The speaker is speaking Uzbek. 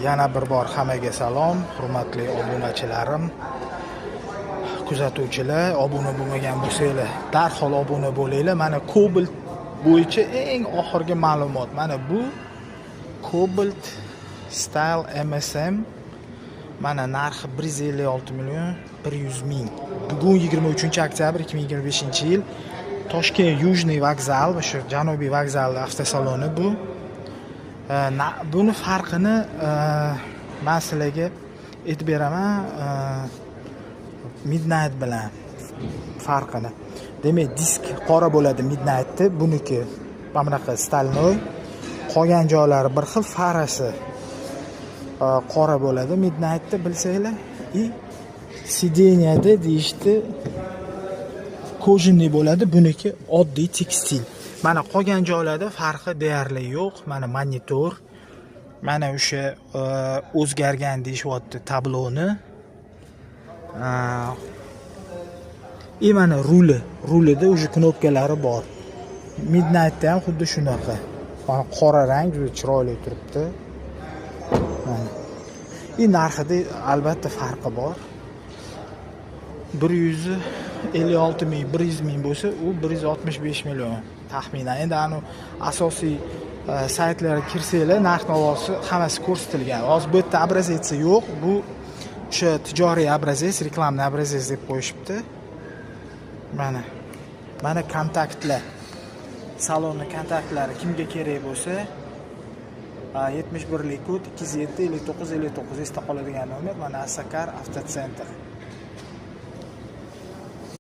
Yana bir bor hammaga salom, hurmatli obunachilarim, kuzatuvchilar, obuna bo'lmagan bo'lsanglar, darhol obuna bo'linglar. Mana Cobalt bo'yicha eng oxirgi ma'lumot. Mana bu Cobalt Style MSM. Mana narxi 156 million 100 ming. Bugun 23-oktyabr 2025-yil. Toshkent Yujniy vokzal, o'sha Janubiy vokzal avtosaloni bu. Buni farqini men sizlarga aytib beraman. Midnight bilan farqini. Demak, disk qora bo'ladi Midnight'da, buniki bunaqa stalnoy. Qolgan joylari bir xil, farasi qora bo'ladi Midnight'da, bilsanglar. Sideniyada deyishdi kojinli bo'ladi, buniki oddiy tekstil. Mana qolgan joylarda farqi deyarli yo'q. Mana monitor, mana o'sha o'zgargan deyishyapti tabloni. Mana rulida o'sha knopkalari bor. Midnight'da ham xuddi shunaqa. Mana qora rang juda chiroyli turibdi. Mana. Narxida albatta farqi bor. 156 ming, 100 ming bo'lsa, u 165 million taxminan. Endi asosiy saytlarga kirsanglar, narx-navosi hammasi ko'rsatilgan. Hozir bu yerda obrazetsi yo'q. Bu o'sha tijoriy obrazets, reklamni obrazets deb qo'yishibdi. Mana kontaktlar. Salonni kontaktlari kimga kerak bo'lsa, 71lik kod 207 59 59 esda qoladigan nomer. Mana Asakar Avtocentr.